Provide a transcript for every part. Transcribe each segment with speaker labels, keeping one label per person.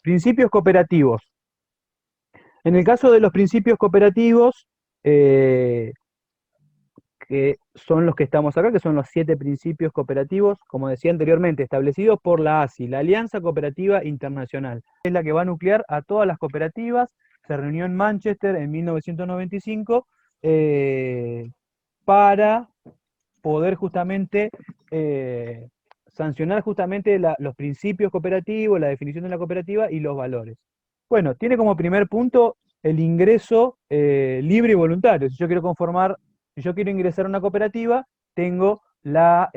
Speaker 1: principios cooperativos. En el caso de los principios cooperativos, eh, que son los que estamos acá, que son los 7 principios cooperativos, como decía anteriormente, establecidos por la ASI, la Alianza Cooperativa Internacional. Es la que va a nuclear a todas las cooperativas, se reunió en Manchester en 1995 para poder justamente sancionar justamente los principios cooperativos, la definición de la cooperativa y los valores. Bueno, tiene como primer punto el ingreso libre y voluntario. Si yo quiero ingresar a una cooperativa, tengo la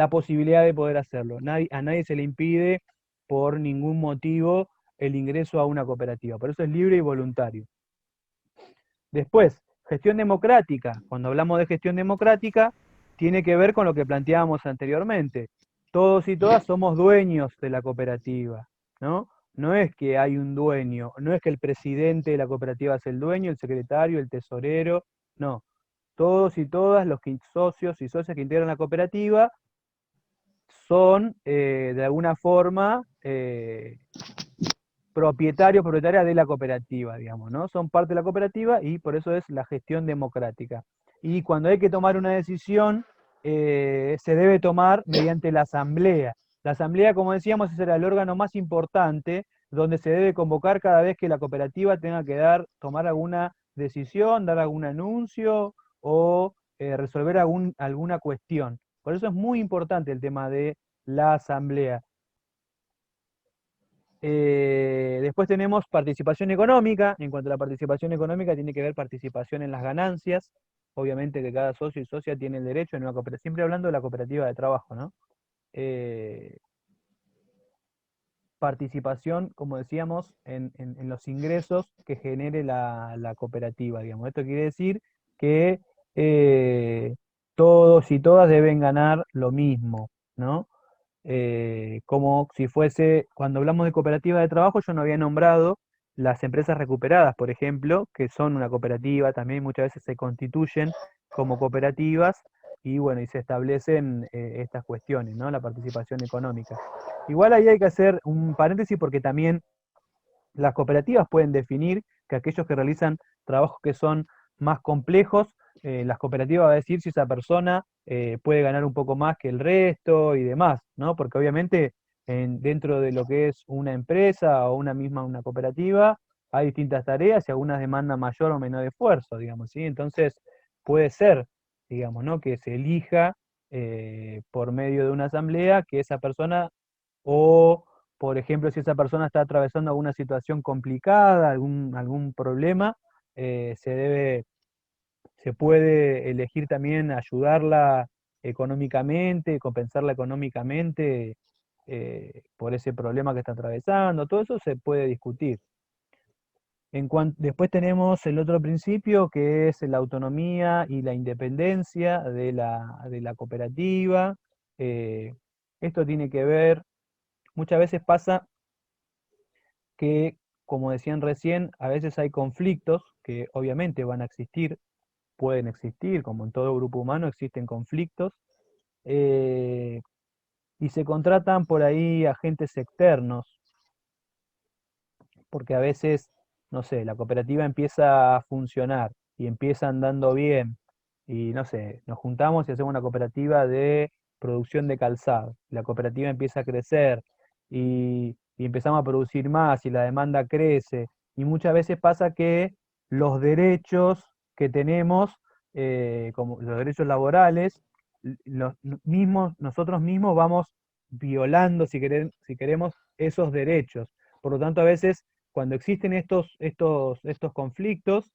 Speaker 1: posibilidad de poder hacerlo. A nadie se le impide por ningún motivo el ingreso a una cooperativa. Por eso es libre y voluntario. Después, gestión democrática. Cuando hablamos de gestión democrática, tiene que ver con lo que planteábamos anteriormente. Todos y todas somos dueños de la cooperativa, ¿no? No es que hay un dueño, no es que el presidente de la cooperativa es el dueño, el secretario, el tesorero, no. Todos y todas los socios y socias que integran la cooperativa son de alguna forma propietarias de la cooperativa, digamos, ¿no? Son parte de la cooperativa y por eso es la gestión democrática. Y cuando hay que tomar una decisión, se debe tomar mediante la asamblea. La asamblea, como decíamos, es el órgano más importante donde se debe convocar cada vez que la cooperativa tenga que tomar alguna decisión, dar algún anuncio o resolver alguna cuestión. Por eso es muy importante el tema de la asamblea. Después tenemos participación económica. En cuanto a la participación económica, tiene que ver participación en las ganancias. Obviamente que cada socio y socia tiene el derecho en una cooperativa, siempre hablando de la cooperativa de trabajo, ¿no? Eh, Participación, como decíamos, en los ingresos que genere la cooperativa, digamos. Esto quiere decir que todos y todas deben ganar lo mismo, ¿no? Como si fuese, cuando hablamos de cooperativa de trabajo, yo no había nombrado las empresas recuperadas, por ejemplo, que son una cooperativa, también muchas veces se constituyen como cooperativas y bueno, y se establecen estas cuestiones, ¿no? La participación económica. Igual ahí hay que hacer un paréntesis porque también las cooperativas pueden definir que aquellos que realizan trabajos que son más complejos, las cooperativas va a decir si esa persona puede ganar un poco más que el resto y demás, ¿no? Porque obviamente dentro de lo que es una empresa o una cooperativa hay distintas tareas y algunas demandan mayor o menor esfuerzo, digamos, ¿sí? Entonces puede ser, digamos, ¿no? Que se elija por medio de una asamblea que esa persona o por ejemplo, si esa persona está atravesando alguna situación complicada, algún problema, se se puede elegir también ayudarla económicamente, compensarla económicamente por ese problema que está atravesando. Todo eso se puede discutir. Después tenemos el otro principio que es la autonomía y la independencia de de la cooperativa. Eh, Esto tiene que ver, muchas veces pasa que, como decían recién, a veces hay conflictos que obviamente van a existir, pueden existir, como en todo grupo humano existen conflictos, eh, y se contratan por ahí agentes externos, porque a veces, no sé, la cooperativa empieza a funcionar y empieza andando bien, y no sé, nos juntamos y hacemos una cooperativa de producción de calzado. La cooperativa empieza a crecer y empezamos a producir más y la demanda crece. Y muchas veces pasa que los derechos que tenemos, como los derechos laborales, nosotros mismos vamos violando, si queremos, esos derechos. Por lo tanto, a veces cuando existen estos conflictos,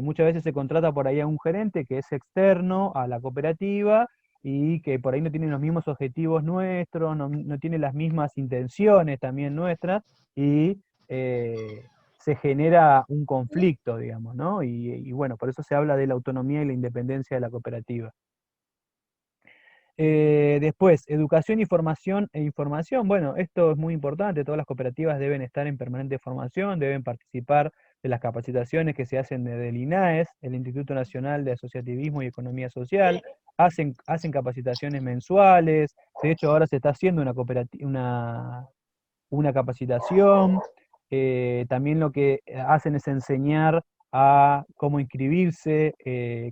Speaker 1: muchas veces se contrata por ahí a un gerente que es externo a la cooperativa y que por ahí no tiene los mismos objetivos nuestros, no tiene las mismas intenciones también nuestras y se genera un conflicto, digamos, ¿no? Y bueno, por eso se habla de la autonomía y la independencia de la cooperativa. Después, educación y formación e información. Bueno, esto es muy importante. Todas las cooperativas deben estar en permanente formación, deben participar de las capacitaciones que se hacen desde el INAES, el Instituto Nacional de Asociativismo y Economía Social. Hacen capacitaciones mensuales. De hecho, ahora se está haciendo una una capacitación, también lo que hacen es enseñar a cómo inscribirse,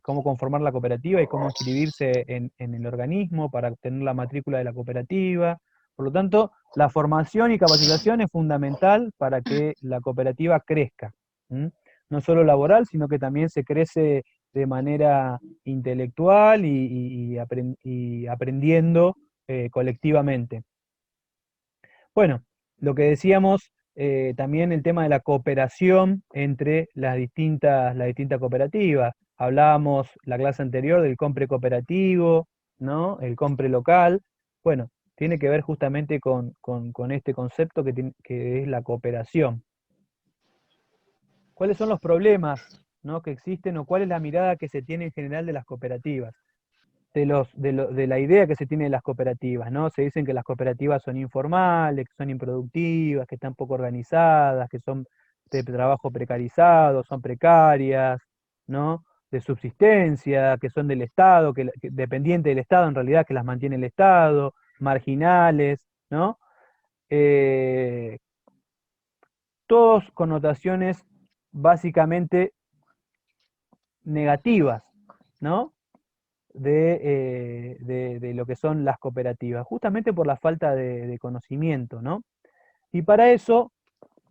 Speaker 1: cómo conformar la cooperativa y cómo inscribirse en el organismo para obtener la matrícula de la cooperativa. Por lo tanto, la formación y capacitación es fundamental para que la cooperativa crezca, ¿m? No solo laboral, sino que también se crece de manera intelectual y aprendiendo colectivamente. Bueno, lo que decíamos, también el tema de la cooperación entre las distintas cooperativas. Hablábamos la clase anterior del compre cooperativo, ¿no? El compre local. Bueno, tiene que ver justamente con este concepto que es la cooperación. ¿Cuáles son los problemas, ¿no?, que existen o cuál es la mirada que se tiene en general de las cooperativas? De la idea que se tiene de las cooperativas, ¿no? Se dicen que las cooperativas son informales, que son improductivas, que están poco organizadas, que son de trabajo precarizado, son precarias, ¿no? De subsistencia, que son del Estado, que dependientes del Estado en realidad, que las mantiene el Estado, marginales, ¿no? Eh, Todos connotaciones básicamente negativas, ¿no? De lo que son las cooperativas, justamente por la falta de conocimiento, ¿no? Y para eso,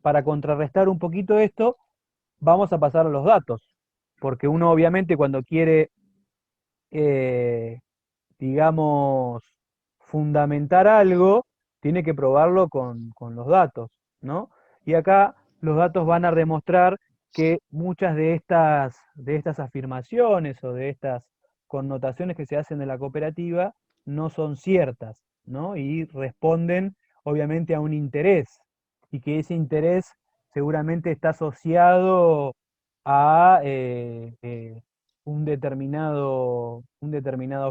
Speaker 1: para contrarrestar un poquito esto, vamos a pasar a los datos, porque uno obviamente cuando quiere, eh, digamos, fundamentar algo, tiene que probarlo con los datos, ¿no? Y acá los datos van a demostrar que muchas de estas afirmaciones o de estas connotaciones que se hacen de la cooperativa no son ciertas, ¿no? Y responden obviamente a un interés, y que ese interés seguramente está asociado a un determinado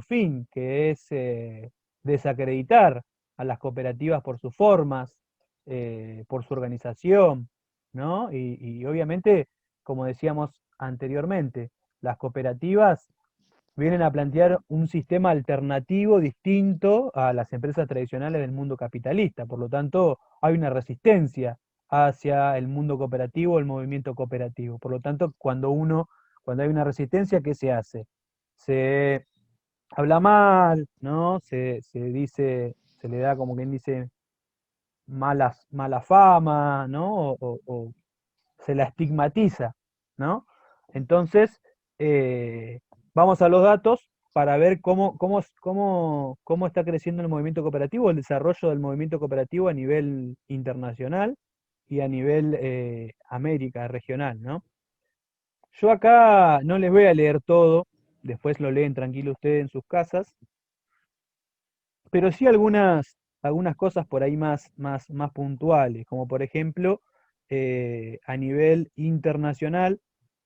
Speaker 1: fin, que es desacreditar a las cooperativas por sus formas, por su organización, ¿no? Y obviamente, como decíamos anteriormente, las cooperativas vienen a plantear un sistema alternativo distinto a las empresas tradicionales del mundo capitalista. Por lo tanto, hay una resistencia hacia el mundo cooperativo, el movimiento cooperativo. Por lo tanto, cuando hay una resistencia, ¿qué se hace? Se habla mal, ¿no? Se dice, se le da como quien dice mala fama, ¿no? O se la estigmatiza, ¿no? Entonces, eh, vamos a los datos para ver cómo está creciendo el movimiento cooperativo, el desarrollo del movimiento cooperativo a nivel internacional y a nivel América regional, ¿no? Yo acá no les voy a leer todo, después lo leen tranquilo ustedes en sus casas, pero sí algunas cosas por ahí más puntuales, como por ejemplo, a nivel internacional,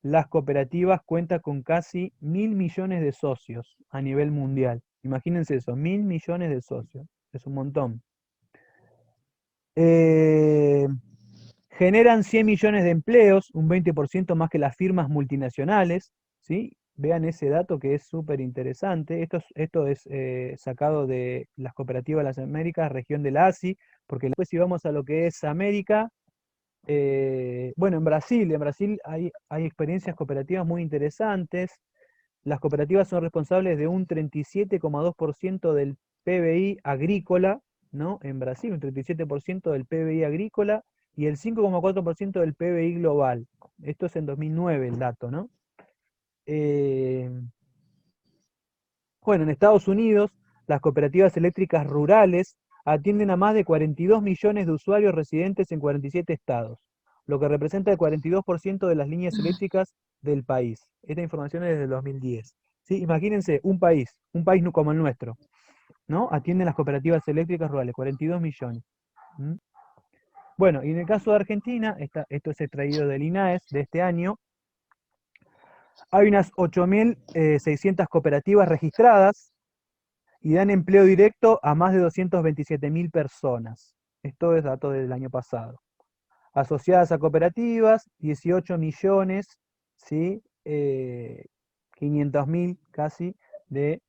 Speaker 1: las cooperativas cuentan con casi 1.000 millones de socios a nivel mundial. Imagínense eso, 1.000 millones de socios, es un montón. Eh, Generan 100 millones de empleos, un 20% más que las firmas multinacionales, ¿sí? Vean ese dato que es súper interesante. Esto es sacado de las cooperativas de las Américas, región de la ASI, porque después si vamos a lo que es América, bueno, en Brasil hay experiencias cooperativas muy interesantes. Las cooperativas son responsables de un 37,2% del PBI agrícola, ¿no? En Brasil, un 37% del PBI agrícola y el 5,4% del PBI global. Esto es en 2009 el dato, ¿no? Eh, bueno, en Estados Unidos, las cooperativas eléctricas rurales atienden a más de 42 millones de usuarios residentes en 47 estados, lo que representa el 42% de las líneas eléctricas del país. Esta información es desde el 2010. ¿Sí? Imagínense, un país como el nuestro, ¿no? Atienden las cooperativas eléctricas rurales, 42 millones. ¿Mm? Bueno, y en el caso de Argentina, esto es extraído del INAES de este año, hay unas 8.600 cooperativas registradas y dan empleo directo a más de 227.000 personas. Esto es dato del año pasado. Asociadas a cooperativas, 18 millones, ¿sí? 500.000 casi de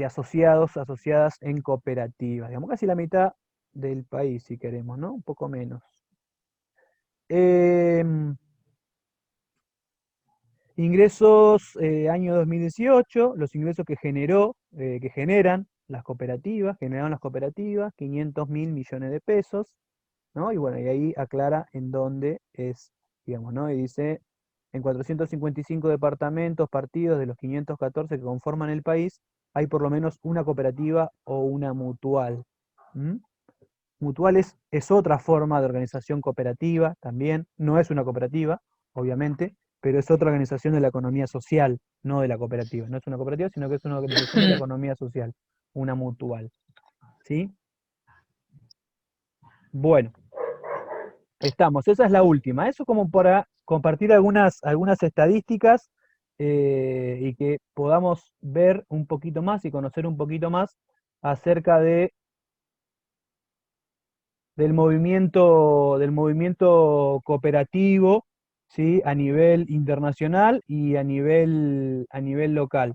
Speaker 1: asociadas en cooperativas. Digamos, casi la mitad del país, si queremos, ¿no? Un poco menos. Em, Ingresos año 2018, los ingresos que generaron las cooperativas, 500 mil millones de pesos, ¿no? Y bueno, y ahí aclara en dónde es, digamos, ¿no? Y dice, en 455 departamentos, partidos de los 514 que conforman el país, hay por lo menos una cooperativa o una mutual. ¿M? Mutual es otra forma de organización cooperativa también, no es una cooperativa, obviamente, pero es otra organización de la economía social, no de la cooperativa. No es una cooperativa, sino que es una organización de la economía social, una mutual. ¿Sí? Bueno, estamos, esa es la última. Eso como para compartir algunas estadísticas y que podamos ver un poquito más y conocer un poquito más acerca del movimiento cooperativo, ¿sí? A nivel internacional y a nivel local.